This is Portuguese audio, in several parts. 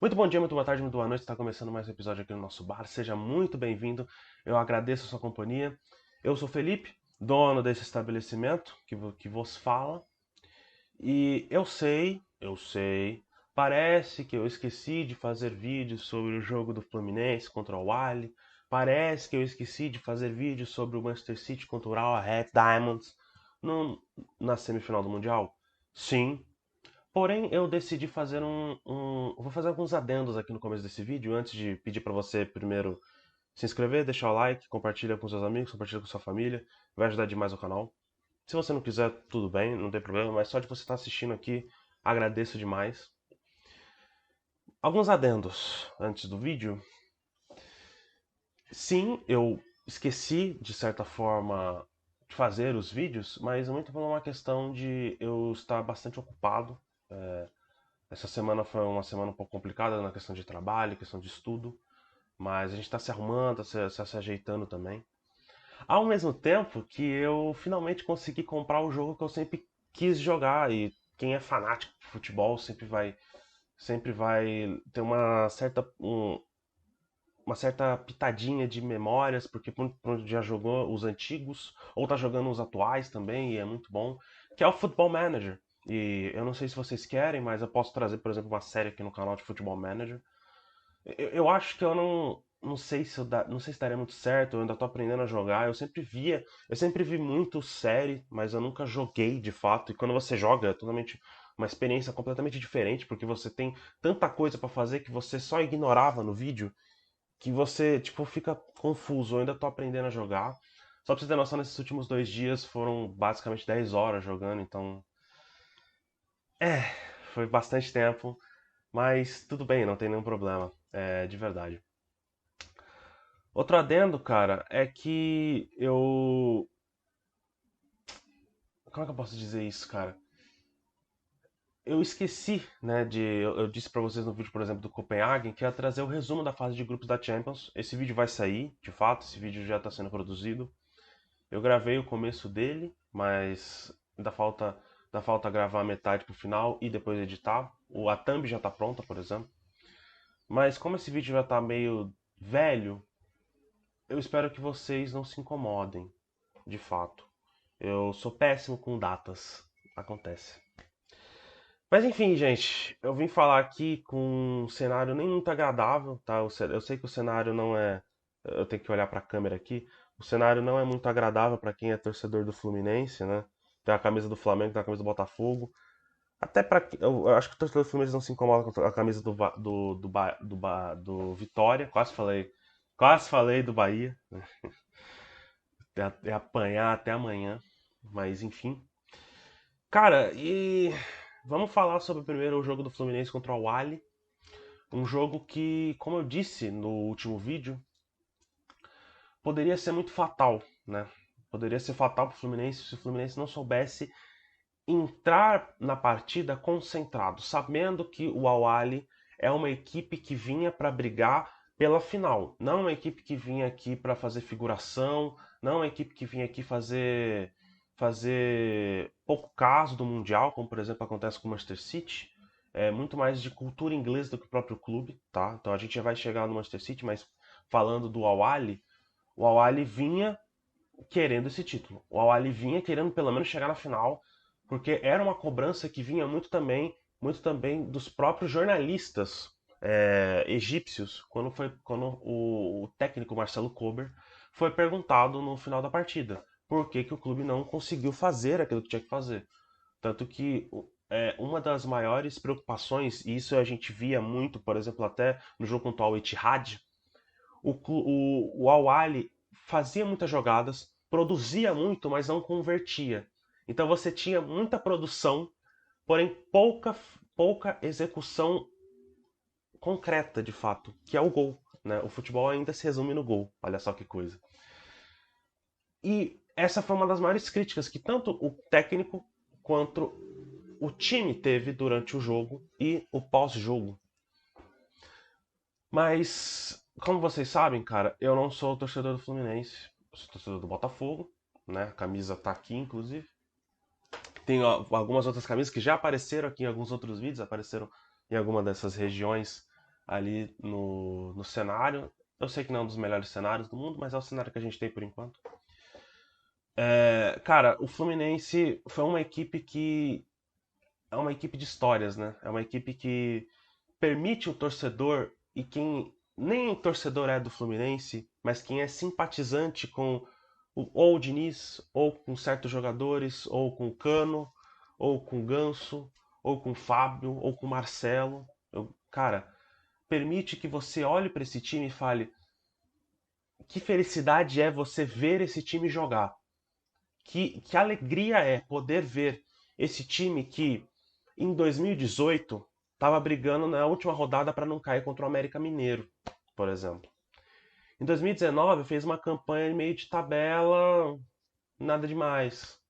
Muito bom dia, muito boa tarde, muito boa noite. Está começando mais um episódio aqui no nosso bar. Seja muito bem-vindo. Eu agradeço a sua companhia. Eu sou Felipe, dono desse estabelecimento que vos fala. E parece que eu esqueci de fazer vídeos sobre o jogo do Fluminense contra o Al. Parece que eu esqueci de fazer vídeos sobre o Manchester City contra o Al Red Diamonds na semifinal do Mundial. Sim, porém, eu decidi fazer vou fazer alguns adendos aqui no começo desse vídeo, antes de pedir para você primeiro se inscrever, deixar o like, compartilha com seus amigos, compartilha com sua família, vai ajudar demais o canal. Se você não quiser, tudo bem, não tem problema, mas só de você estar assistindo aqui, agradeço demais. Alguns adendos antes do vídeo. Sim, eu esqueci, de certa forma, de fazer os vídeos, mas muito por uma questão de eu estar bastante ocupado. Essa semana foi uma semana um pouco complicada na questão de trabalho, questão de estudo, mas a gente está se arrumando, se ajeitando também. Ao mesmo tempo que eu finalmente consegui comprar o jogo que eu sempre quis jogar, e quem é fanático de futebol sempre vai ter uma certa pitadinha de memórias, porque já jogou os antigos, ou tá jogando os atuais também, e é muito bom, que é o Football Manager. E eu não sei se vocês querem, mas eu posso trazer, por exemplo, uma série aqui no canal de Football Manager. Eu acho que eu não sei se não sei se daria muito certo, eu ainda tô aprendendo a jogar. Eu sempre vi muito série, mas eu nunca joguei de fato. E quando você joga, é totalmente uma experiência completamente diferente, porque você tem tanta coisa pra fazer que você só ignorava no vídeo, que você, tipo, fica confuso. Eu ainda tô aprendendo a jogar. Só pra você ter noção, nesses últimos 2 dias foram basicamente 10 horas jogando, então. É, foi bastante tempo, mas tudo bem, não tem nenhum problema. É, de verdade. Outro adendo, cara, é que eu. Como é que eu posso dizer isso, cara? Eu esqueci, né, eu disse pra vocês no vídeo, por exemplo, do Copenhagen, que ia trazer o resumo da fase de grupos da Champions. Esse vídeo vai sair, de fato, esse vídeo já está sendo produzido. Eu gravei o começo dele, mas ainda falta gravar a metade pro final e depois editar. A thumb já tá pronta, por exemplo. Mas como esse vídeo já tá meio velho, eu espero que vocês não se incomodem, de fato. Eu sou péssimo com datas. Acontece. Mas enfim, gente, eu vim falar aqui com um cenário nem muito agradável, tá? Eu sei que o cenário não é. Eu tenho que olhar para a câmera aqui. O cenário não é muito agradável para quem é torcedor do Fluminense, né? Tem a camisa do Flamengo, tem a camisa do Botafogo. Até para. Eu acho que o torcedor do Fluminense não se incomoda com a camisa do Vitória. Quase falei do Bahia. É apanhar até amanhã. Mas enfim. Cara, e vamos falar sobre primeiro o jogo do Fluminense contra o Al. Um jogo que, como eu disse no último vídeo, poderia ser muito fatal, né? Poderia ser fatal para o Fluminense se o Fluminense não soubesse entrar na partida concentrado, sabendo que o Al-Ahly é uma equipe que vinha para brigar pela final, não uma equipe que vinha aqui para fazer figuração, não uma equipe que vinha aqui fazer pouco caso do Mundial, como por exemplo acontece com o Manchester City. É muito mais de cultura inglesa do que o próprio clube, tá? Então a gente já vai chegar no Manchester City, mas falando do Al-Ahly, o Al-Ahly vinha querendo esse título. O Al-Ahly vinha querendo pelo menos chegar na final, porque era uma cobrança que vinha muito também dos próprios jornalistas egípcios, quando o técnico Marcelo Kober foi perguntado no final da partida por que o clube não conseguiu fazer aquilo que tinha que fazer. Tanto que uma das maiores preocupações, e isso a gente via muito, por exemplo, até no jogo contra o Al-Ittihad, o Al-Ahly fazia muitas jogadas, produzia muito, mas não convertia. Então você tinha muita produção, porém pouca execução concreta de fato, que é o gol. Né? O futebol ainda se resume no gol. Olha só que coisa. E essa foi uma das maiores críticas que tanto o técnico quanto o time teve durante o jogo e o pós-jogo. Mas, como vocês sabem, cara, eu não sou torcedor do Fluminense, eu sou torcedor do Botafogo, né? A camisa tá aqui, inclusive. Tem algumas outras camisas que já apareceram aqui em alguns outros vídeos, apareceram em alguma dessas regiões. ali no cenário. Eu sei que não é um dos melhores cenários do mundo, mas é o cenário que a gente tem por enquanto. Cara, o Fluminense foi uma equipe que é uma equipe de histórias, né? É uma equipe que permite o torcedor e quem nem torcedor é do Fluminense, mas quem é simpatizante com ou o Diniz, ou com certos jogadores, ou com o Cano, ou com o Ganso, ou com o Fábio, ou com o Marcelo. Cara, permite que você olhe para esse time e fale: que felicidade é você ver esse time jogar. Que alegria é poder ver esse time que em 2018 estava brigando na última rodada para não cair contra o América Mineiro, por exemplo. Em 2019 fez uma campanha meio de tabela, nada demais.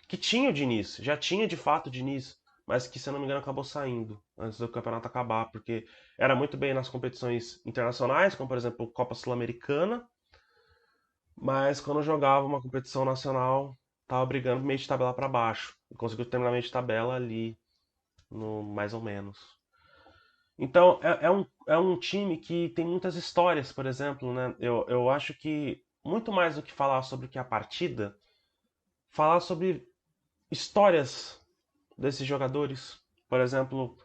Que tinha o Diniz, já tinha de fato o Diniz, mas que se eu não me engano acabou saindo antes do campeonato acabar, porque era muito bem nas competições internacionais, como por exemplo Copa Sul-Americana, mas quando jogava uma competição nacional, tava brigando meio de tabela para baixo. E conseguiu terminar meio de tabela ali, no mais ou menos. Então, é um time que tem muitas histórias, por exemplo, né? Eu acho que muito mais do que falar sobre o que é a partida, falar sobre histórias desses jogadores. Por exemplo,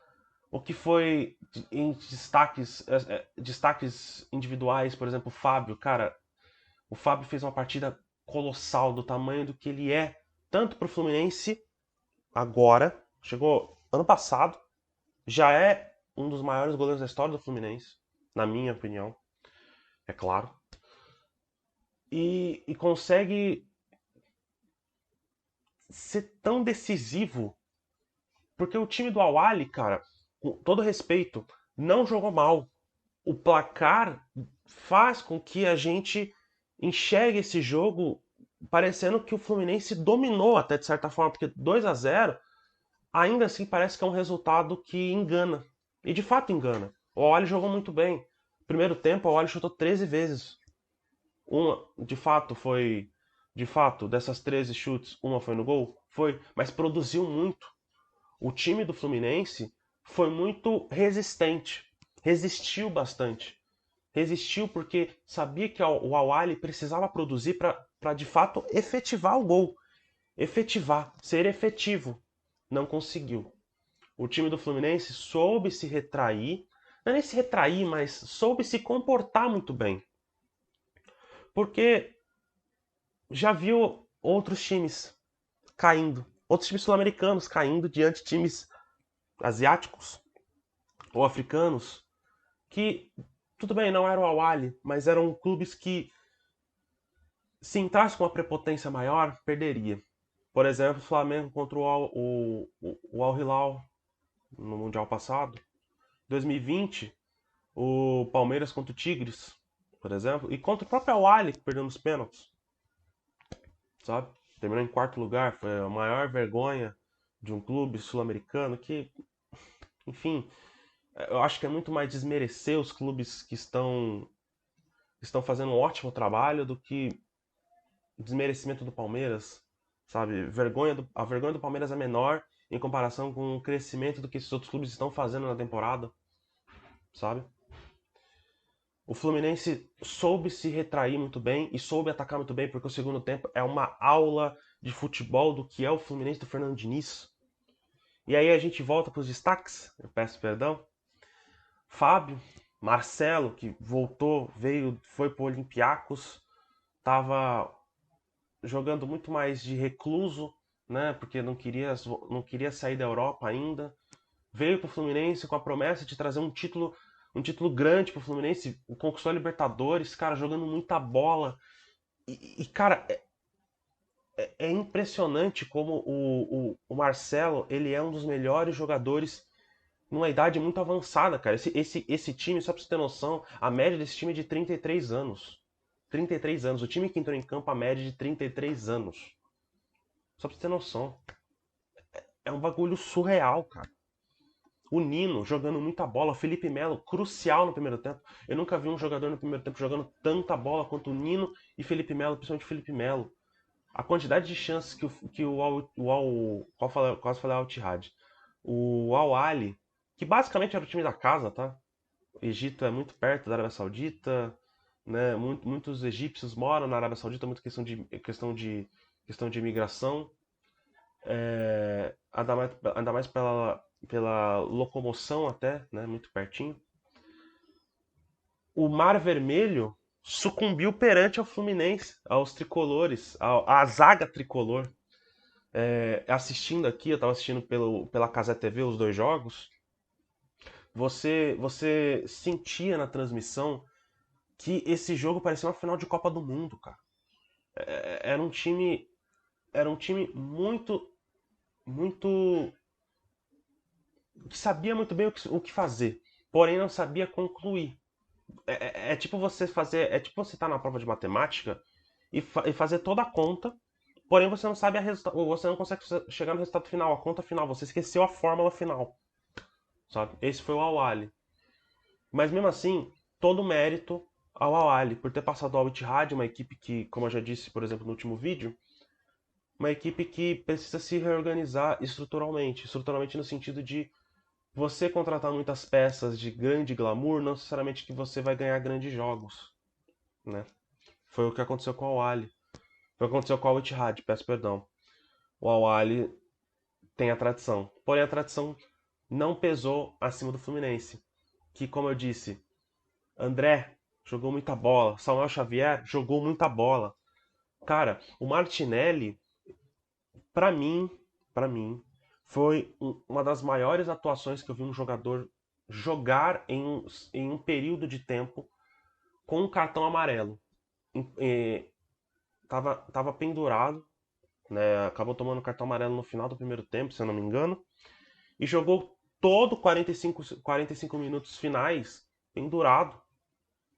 o que foi em destaques individuais, por exemplo, o Fábio. Cara, o Fábio fez uma partida colossal do tamanho do que ele é, tanto para o Fluminense agora, chegou ano passado, já é um dos maiores goleiros da história do Fluminense, na minha opinião, é claro. E consegue ser tão decisivo, porque o time do Al-Ahly, cara, com todo respeito, não jogou mal. O placar faz com que a gente enxergue esse jogo parecendo que o Fluminense dominou até de certa forma, porque 2-0 ainda assim parece que é um resultado que engana. E de fato engana. O Awali jogou muito bem. Primeiro tempo, o Awali chutou 13 vezes. Uma, de fato, foi. De fato, dessas 13 chutes, uma foi no gol? Foi, mas produziu muito. O time do Fluminense foi muito resistente. Resistiu bastante. Resistiu porque sabia que o Awali precisava produzir para de fato efetivar o gol. Efetivar, ser efetivo. Não conseguiu. O time do Fluminense soube se retrair, não é nem se retrair, mas soube se comportar muito bem. Porque já viu outros times caindo, outros times sul-americanos caindo diante de times asiáticos ou africanos, que tudo bem, não eram o Al-Ahly, mas eram clubes que se entrasse com uma prepotência maior, perderia. Por exemplo, o Flamengo contra o Al Hilal no Mundial passado. 2020, o Palmeiras contra o Tigres, por exemplo, e contra o próprio Al-Ahly, que perdeu nos pênaltis, sabe? Terminou em quarto lugar, foi a maior vergonha de um clube sul-americano que, enfim, eu acho que é muito mais desmerecer os clubes que estão fazendo um ótimo trabalho do que desmerecimento do Palmeiras, sabe? A vergonha do Palmeiras é menor em comparação com o crescimento do que esses outros clubes estão fazendo na temporada, sabe? O Fluminense soube se retrair muito bem e soube atacar muito bem, porque o segundo tempo é uma aula de futebol do que é o Fluminense do Fernando Diniz. E aí a gente volta para os destaques, eu peço perdão. Fábio, Marcelo, que voltou, veio, foi para o Olympiacos, estava jogando muito mais de recluso, né? Porque não queria sair da Europa ainda. Veio para o Fluminense com a promessa de trazer um título grande para o Fluminense, conquistou a Libertadores, cara, jogando muita bola. Cara, é impressionante como o Marcelo, ele é um dos melhores jogadores numa idade muito avançada, cara. Esse time, só pra você ter noção, a média desse time é de 33 anos. 33 anos. O time que entrou em campo, a média é de 33 anos. Só pra você ter noção. É um bagulho surreal, cara. O Nino jogando muita bola, o Felipe Melo, crucial no primeiro tempo. Eu nunca vi um jogador no primeiro tempo jogando tanta bola quanto o Nino e Felipe Melo, principalmente o Felipe Melo. A quantidade de chances quase falei Al-Ittihad. O Al-Ahly, que basicamente era o time da casa, tá? Egito é muito perto da Arábia Saudita, né? Muitos egípcios moram na Arábia Saudita, muita questão de imigração. Ainda mais pela locomoção até, né? Muito pertinho. O Mar Vermelho sucumbiu perante ao Fluminense, aos tricolores, à zaga tricolor. Assistindo aqui, eu estava assistindo pela Cazé TV os dois jogos. Você sentia na transmissão que esse jogo parecia uma final de Copa do Mundo, cara. Era um time, era um time muito que sabia muito bem o que fazer, porém não sabia concluir. É tipo você fazer, é tipo você estar na prova de matemática e fazer toda a conta, porém você não sabe você não consegue chegar no resultado final, a conta final, você esqueceu a fórmula final, sabe? Esse foi o Al-Ahly. Mas mesmo assim, todo o mérito ao Al-Ahly por ter passado ao Ittihad, uma equipe que, como eu já disse, por exemplo, no último vídeo, uma equipe que precisa se reorganizar estruturalmente no sentido de você contratar muitas peças de grande glamour, não necessariamente que você vai ganhar grandes jogos, né? Foi o que aconteceu com o Al-Ahly. Foi o que aconteceu com o Al-Ittihad, peço perdão. O Al-Ahly tem a tradição, porém a tradição não pesou acima do Fluminense, que, como eu disse, André jogou muita bola, Samuel Xavier jogou muita bola. Cara, o Martinelli, pra mim, para mim, foi uma das maiores atuações que eu vi um jogador jogar em um período de tempo com um cartão amarelo. Tava pendurado, né? Acabou tomando cartão amarelo no final do primeiro tempo, se eu não me engano, e jogou todo 45 minutos finais pendurado,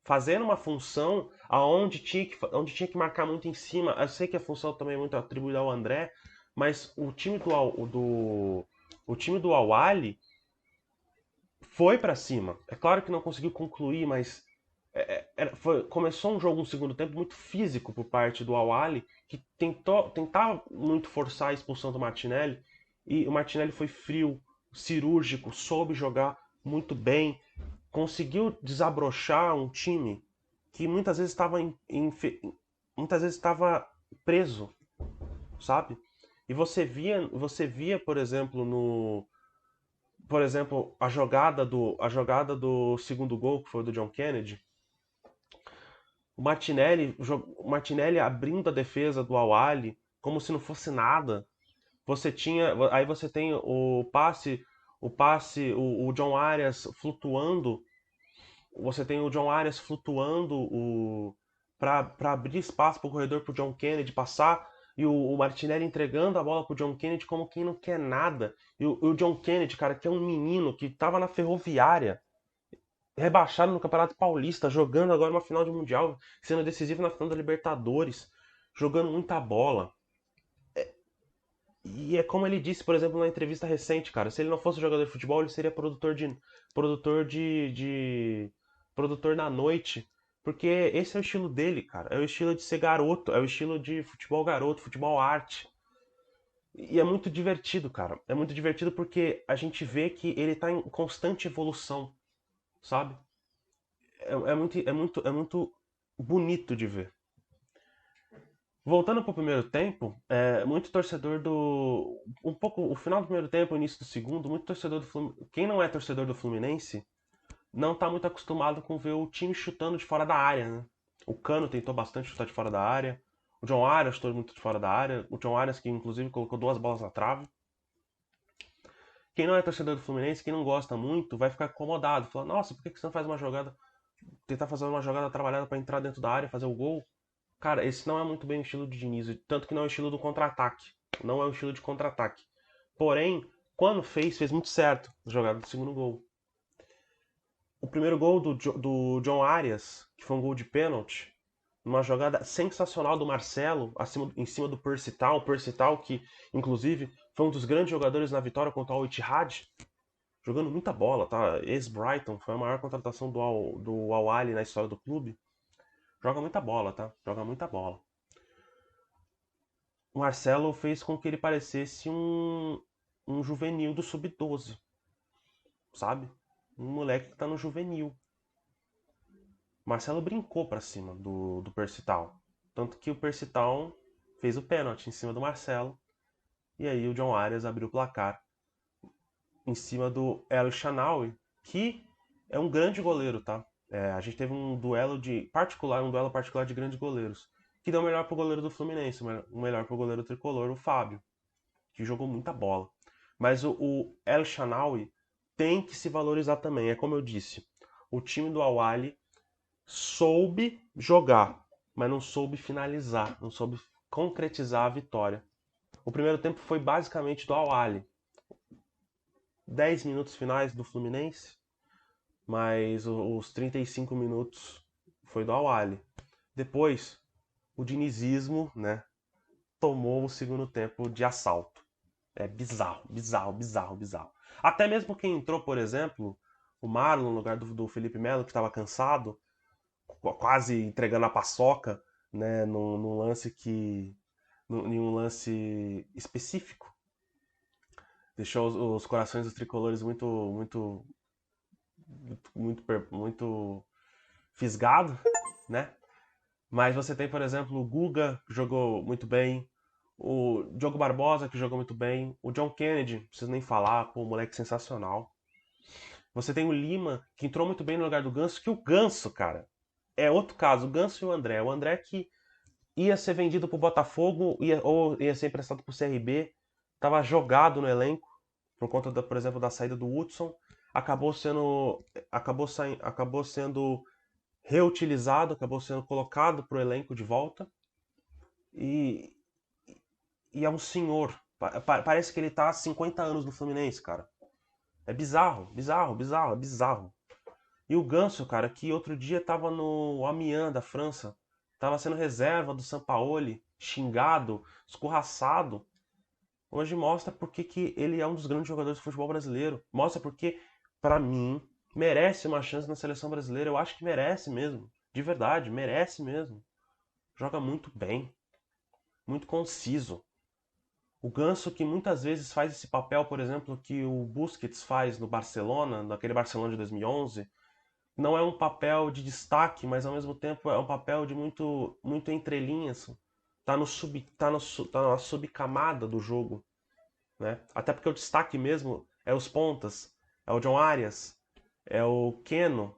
fazendo uma função onde tinha que marcar muito em cima. Eu sei que a função também é muito atribuída ao André, mas o time do Al-Ahly foi para cima. É claro que não conseguiu concluir, mas começou um jogo no segundo tempo muito físico por parte do Al-Ahly, que tentava muito forçar a expulsão do Martinelli, e o Martinelli foi frio, cirúrgico, soube jogar muito bem, conseguiu desabrochar um time que muitas vezes muitas vezes estava preso, sabe? E você via, por exemplo, a jogada do segundo gol, que foi do John Kennedy, o Martinelli abrindo a defesa do Al-Ahly como se não fosse nada. Aí você tem o John Arias flutuando. Você tem o John Arias flutuando para abrir espaço para o corredor para o John Kennedy passar e o Martinelli entregando a bola para o John Kennedy como quem não quer nada. E o John Kennedy, cara, que é um menino que estava na Ferroviária, rebaixado no Campeonato Paulista, jogando agora uma final de Mundial, sendo decisivo na final da Libertadores, jogando muita bola. E é como ele disse, por exemplo, na entrevista recente, cara, se ele não fosse jogador de futebol, ele seria produtor produtor na noite, porque esse é o estilo dele, cara. É o estilo de ser garoto, é o estilo de futebol garoto, futebol arte. E é muito divertido, cara. É muito divertido porque a gente vê que ele tá em constante evolução, sabe? É muito bonito de ver. Voltando para o primeiro tempo, muito torcedor do. Um pouco. O final do primeiro tempo, o início do segundo, muito torcedor do Fluminense. Quem não é torcedor do Fluminense não tá muito acostumado com ver o time chutando de fora da área, né? O Cano tentou bastante chutar de fora da área. O John Arias chutou muito de fora da área. O John Arias, que inclusive colocou duas bolas na trave. Quem não é torcedor do Fluminense, quem não gosta muito, vai ficar incomodado. Falar, nossa, por que você não faz uma jogada. Tentar fazer uma jogada trabalhada para entrar dentro da área, fazer o gol? Cara, esse não é muito bem o estilo de Diniz, tanto que não é o estilo do contra-ataque. Não é o estilo de contra-ataque. Porém, quando fez muito certo a jogada do segundo gol. O primeiro gol do John Arias, que foi um gol de pênalti, numa jogada sensacional do Marcelo, em cima do Percy Tau. O Percy Tau, que inclusive foi um dos grandes jogadores na vitória contra o Ittihad, jogando muita bola, tá? Ex-Brighton, foi a maior contratação do Al-Ahly na história do clube. Joga muita bola, tá? Joga muita bola. O Marcelo fez com que ele parecesse um juvenil do sub-12, sabe? Um moleque que tá no juvenil. Marcelo brincou pra cima do Percival. Tanto que o Percival fez o pênalti em cima do Marcelo. E aí o John Arias abriu o placar em cima do El Shaarawy, que é um grande goleiro, tá? A gente teve um duelo particular de grandes goleiros, que deu o melhor pro goleiro do Fluminense, o melhor pro goleiro tricolor, o Fábio, que jogou muita bola. Mas o El Shaarawy tem que se valorizar também. É como eu disse, o time do Al-Ahly soube jogar, mas não soube finalizar, não soube concretizar a vitória. O primeiro tempo foi basicamente do Al-Ahly. 10 minutos finais do Fluminense, mas os 35 minutos foi do Al-Ahly. Depois, o dinizismo, né, tomou o segundo tempo de assalto. É bizarro, bizarro, bizarro, bizarro. Até mesmo quem entrou, por exemplo, o Marlon no lugar do Felipe Melo, que estava cansado, quase entregando a paçoca, né, num lance em um lance específico, deixou os corações dos tricolores muito fisgado, né? Mas você tem, por exemplo, o Guga, que jogou muito bem, o Diogo Barbosa, que jogou muito bem, o John Kennedy, não preciso nem falar, pô, moleque sensacional. Você tem o Lima, que entrou muito bem no lugar do Ganso, que o Ganso, cara, é outro caso, o Ganso e o André. O André que ia ser vendido pro Botafogo ou ia ser emprestado pro CRB, estava jogado no elenco, por conta, por exemplo, da saída do Hudson, acabou sendo reutilizado, acabou sendo colocado pro elenco de volta e, e é um senhor. Parece que ele tá há 50 anos no Fluminense, cara. É bizarro, bizarro, bizarro, é bizarro. E o Ganso, cara, que outro dia tava no Amiens da França, tava sendo reserva do Sampaoli, xingado, escorraçado. Hoje mostra porque que ele é um dos grandes jogadores do futebol brasileiro. Mostra porque, pra mim, merece uma chance na seleção brasileira. Eu acho que merece mesmo. De verdade, merece mesmo. Joga muito bem, muito conciso. O Ganso que muitas vezes faz esse papel, por exemplo, que o Busquets faz no Barcelona, naquele Barcelona de 2011, não é um papel de destaque, mas ao mesmo tempo é um papel de muito entrelinhas. Tá na subcamada do jogo, né? Até porque o destaque mesmo é os pontas, é o John Arias, é o Keno,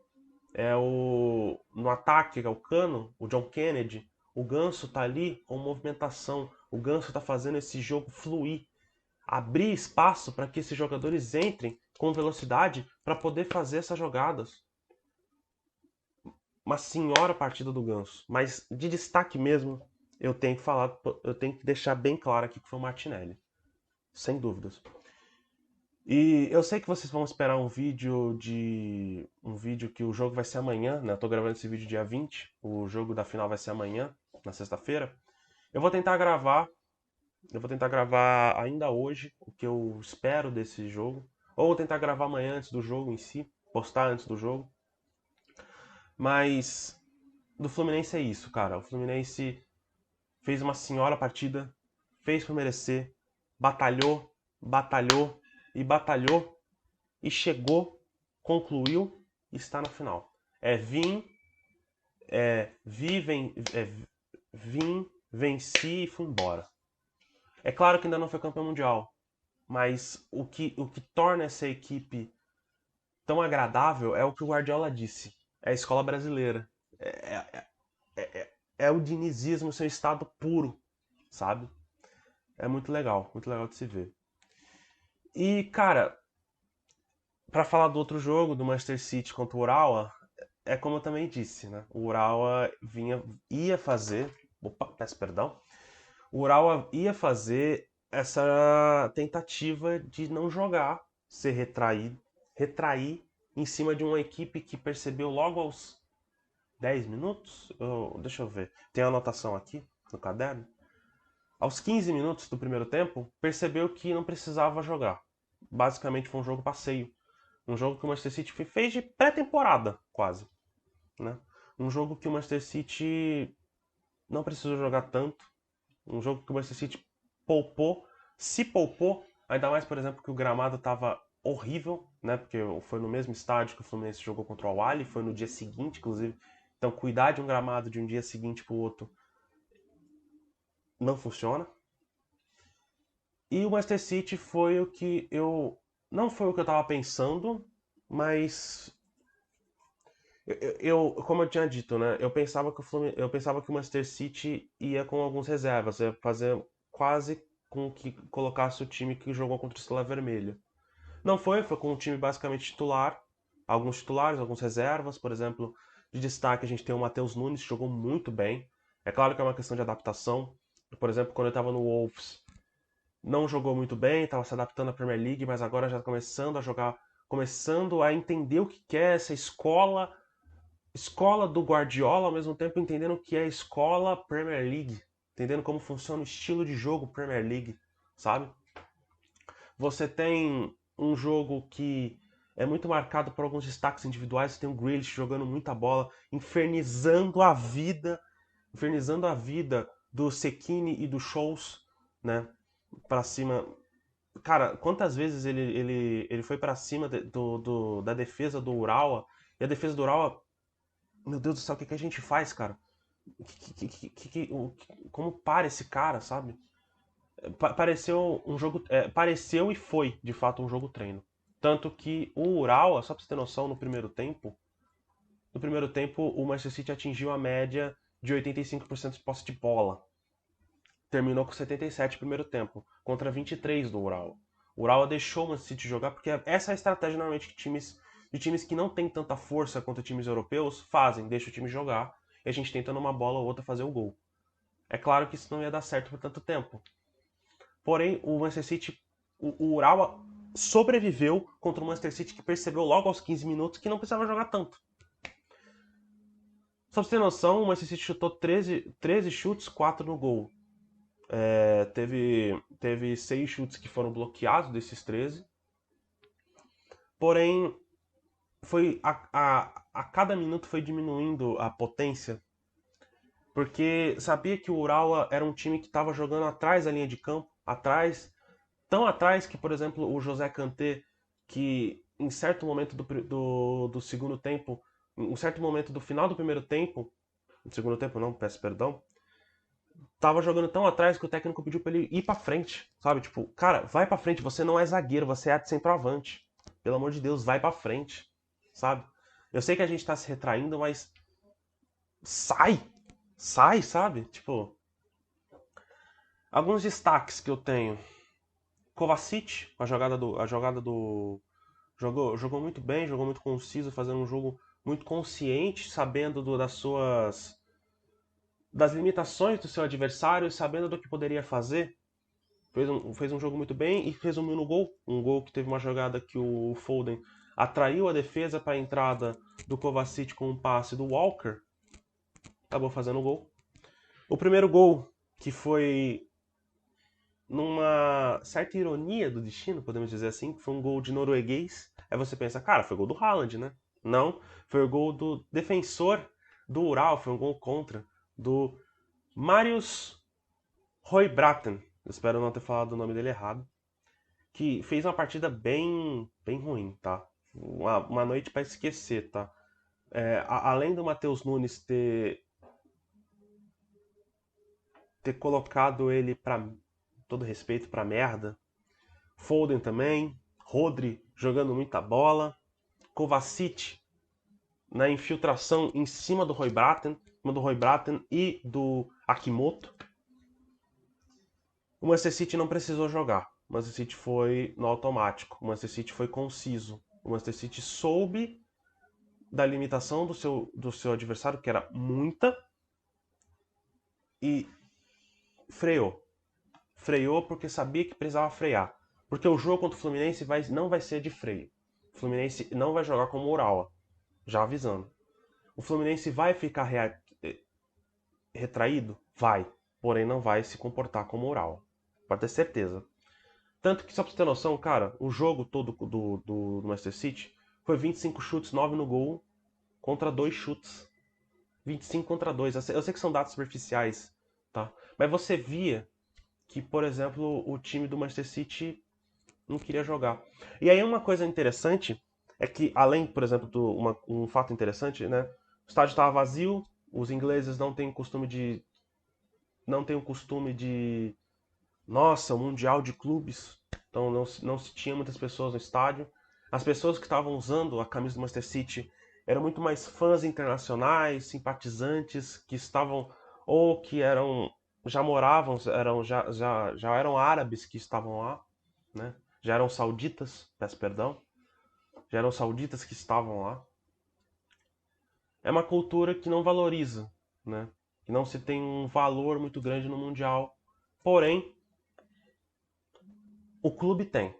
é o no ataque é o Cano, o John Kennedy. O Ganso tá ali com movimentação, o Ganso tá fazendo esse jogo fluir, abrir espaço para que esses jogadores entrem com velocidade para poder fazer essas jogadas. Uma senhora partida do Ganso, mas de destaque mesmo, eu tenho que deixar bem claro aqui que foi o Martinelli, sem dúvidas. E eu sei que vocês vão esperar um vídeo que o jogo vai ser amanhã, né? Eu tô gravando esse vídeo dia 20, o jogo da final vai ser amanhã, na sexta-feira. Eu vou tentar gravar, eu vou tentar gravar ainda hoje o que eu espero desse jogo, ou vou tentar gravar amanhã antes do jogo em si, postar antes do jogo. Mas do Fluminense é isso, cara. O Fluminense fez uma senhora partida, fez por merecer, batalhou, batalhou e batalhou e chegou, concluiu e está na final. É vim, é vim, venci e fui embora. É claro que ainda não foi campeão mundial, mas o que torna essa equipe tão agradável é o que o Guardiola disse. É a escola brasileira. É, é o dinizismo, seu estado puro, sabe? É muito legal de se ver. E, cara, pra falar do outro jogo, do Manchester City contra o Urawa, é como eu também disse, né? O Urawa ia fazer. Opa, peço perdão. O Urawa ia fazer essa tentativa de não jogar, ser retrair em cima de uma equipe que percebeu logo aos 10 minutos. Deixa eu ver. Tem a anotação aqui no caderno. Aos 15 minutos do primeiro tempo, percebeu que não precisava jogar. Basicamente foi um jogo passeio. Um jogo que o Manchester City fez de pré-temporada, quase. Né? Um jogo que o Manchester City não precisou jogar tanto. Um jogo que o Manchester City poupou, se poupou, ainda mais, por exemplo, que o gramado estava horrível, né? Porque foi no mesmo estádio que o Fluminense jogou contra o Al-Ahly, foi no dia seguinte, inclusive, Então, cuidar de um gramado de um dia seguinte para o outro não funciona. E o Manchester City foi o que eu. Não foi o que eu estava pensando, mas. Como eu tinha dito, né? Eu pensava que o Manchester City ia com alguns reservas, ia fazer quase com que colocasse o time que jogou contra o Estrela Vermelha. Não foi com um time basicamente titular, alguns titulares, alguns reservas, por exemplo, de destaque a gente tem o Matheus Nunes, que jogou muito bem. É claro que é uma questão de adaptação. Por exemplo, quando ele estava no Wolves, não jogou muito bem, estava se adaptando à Premier League, mas agora já começando a jogar, começando a entender o que é essa escola do Guardiola, ao mesmo tempo entendendo o que é a escola Premier League, entendendo como funciona o estilo de jogo Premier League, sabe? Você tem um jogo que é muito marcado por alguns destaques individuais. Você tem o Grealish jogando muita bola, infernizando a vida do Sekini e do Scholes, né? Pra cima. Cara, quantas vezes ele foi pra cima da defesa do Urawa? E a defesa do Urawa, meu Deus do céu, o que a gente faz, cara? Como para esse cara, sabe? Pareceu um jogo. Pareceu e foi, de fato, um jogo treino. Tanto que o Urawa, só pra você ter noção, no primeiro tempo o Manchester City atingiu a média de 85% de posse de bola. Terminou com 77% no primeiro tempo, contra 23% do Urawa. O Urawa deixou o Manchester City jogar, porque essa é a estratégia normalmente de times que não têm tanta força quanto times europeus fazem, deixa o time jogar, e a gente tenta numa bola ou outra fazer o gol. É claro que isso não ia dar certo por tanto tempo. Porém, o Manchester City, o Urawa sobreviveu contra o Manchester City que percebeu logo aos 15 minutos que não precisava jogar tanto. Só pra você ter noção, o Manchester City chutou 13 chutes, 4 no gol. Teve 6 chutes que foram bloqueados desses 13. Porém, a cada minuto foi diminuindo a potência. Porque sabia que o Urawa era um time que estava jogando atrás da linha de campo, atrás, tão atrás que, por exemplo, o José Kanté, que em certo momento do segundo tempo, em certo momento do final do primeiro tempo, do segundo tempo não, peço perdão, tava jogando tão atrás que o técnico pediu pra ele ir pra frente, sabe? Tipo, cara, vai pra frente, você não é zagueiro, você é centroavante. Pelo amor de Deus, vai pra frente, sabe? Eu sei que a gente tá se retraindo, mas sai! Sai, sabe? Tipo, alguns destaques que eu tenho. Kovacic, a jogada do jogou muito bem, jogou muito conciso, fazendo um jogo muito consciente, sabendo das limitações do seu adversário, sabendo do que poderia fazer. Fez um jogo muito bem e resumiu no gol. Um gol que teve uma jogada que o Foden atraiu a defesa para a entrada do Kovacic com um passe do Walker. Acabou fazendo o gol. O primeiro gol, que foi numa certa ironia do destino, podemos dizer assim, que foi um gol de norueguês. Aí você pensa, cara, foi gol do Haaland, né? Não, foi o gol do defensor do Ural, foi um gol contra, do Marius Højbjerg. Espero não ter falado o nome dele errado. Que fez uma partida bem, bem ruim, tá? Uma noite para esquecer, tá? Além do Matheus Nunes ter colocado ele, para todo respeito, pra merda, Foden também, Rodri jogando muita bola, Kovacic na infiltração em cima do Højbjerg e do Akimoto. O Manchester City não precisou jogar. O Manchester City foi no automático. O Manchester City foi conciso. O Manchester City soube da limitação do seu adversário, que era muita, e freou. Freou porque sabia que precisava frear. Porque o jogo contra o Fluminense não vai ser de freio. O Fluminense não vai jogar como Urawa, já avisando. O Fluminense vai ficar retraído? Vai. Porém, não vai se comportar como Urawa. Pode ter certeza. Tanto que, só pra você ter noção, cara, o jogo todo do Manchester City foi 25 chutes, 9 no gol, contra 2 chutes. 25 contra 2. Eu sei que são dados superficiais, tá? Mas você via que, por exemplo, o time do Manchester City não queria jogar. E aí uma coisa interessante é que, além, por exemplo, um fato interessante, né? O estádio estava vazio, os ingleses não têm o costume de nossa, o Mundial de Clubes. Então não se tinha muitas pessoas no estádio. As pessoas que estavam usando a camisa do Manchester City eram muito mais fãs internacionais, simpatizantes, que estavam ou que eram já moravam, já eram árabes que estavam lá, né? Já eram sauditas, peço perdão, já eram sauditas que estavam lá. É uma cultura que não valoriza, né? Que não se tem um valor muito grande no Mundial. Porém, o clube tem.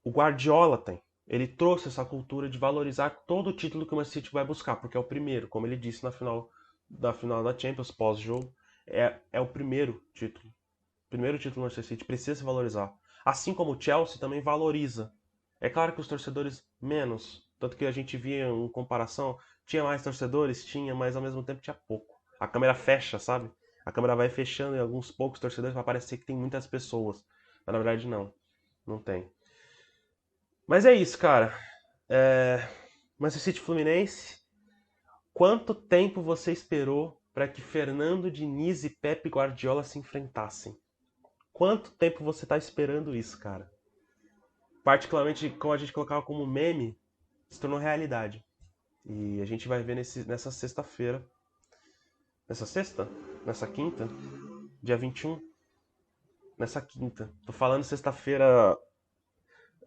O Guardiola tem. Ele trouxe essa cultura de valorizar todo o título que o Manchester City vai buscar, porque é o primeiro, como ele disse na final da Champions, pós-jogo, é o primeiro título. O primeiro título do Manchester City precisa se valorizar. Assim como o Chelsea também valoriza. É claro que os torcedores menos, tanto que a gente via em comparação, tinha mais torcedores, tinha, mas ao mesmo tempo tinha pouco. A câmera fecha, sabe? A câmera vai fechando em alguns poucos torcedores para parecer que tem muitas pessoas. Mas na verdade não, não tem. Mas é isso, cara. Manchester City Fluminense. Quanto tempo você esperou para que Fernando Diniz e Pepe Guardiola se enfrentassem? Quanto tempo você tá esperando isso, cara? Particularmente, como a gente colocava como meme, se tornou realidade. E a gente vai ver nessa sexta-feira. Nessa sexta? Nessa quinta? Dia 21? Nessa quinta. Tô falando sexta-feira.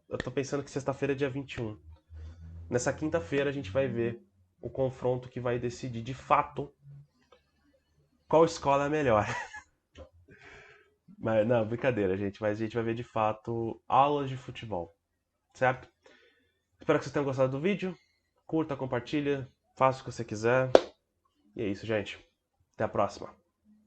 Eu tô pensando que sexta-feira é dia 21. Nessa quinta-feira a gente vai ver o confronto que vai decidir de fato qual escola é melhor. Mas não, brincadeira, gente. Mas a gente vai ver de fato aulas de futebol, certo? Espero que vocês tenham gostado do vídeo. Curta, compartilha, faça o que você quiser. E é isso, gente. Até a próxima.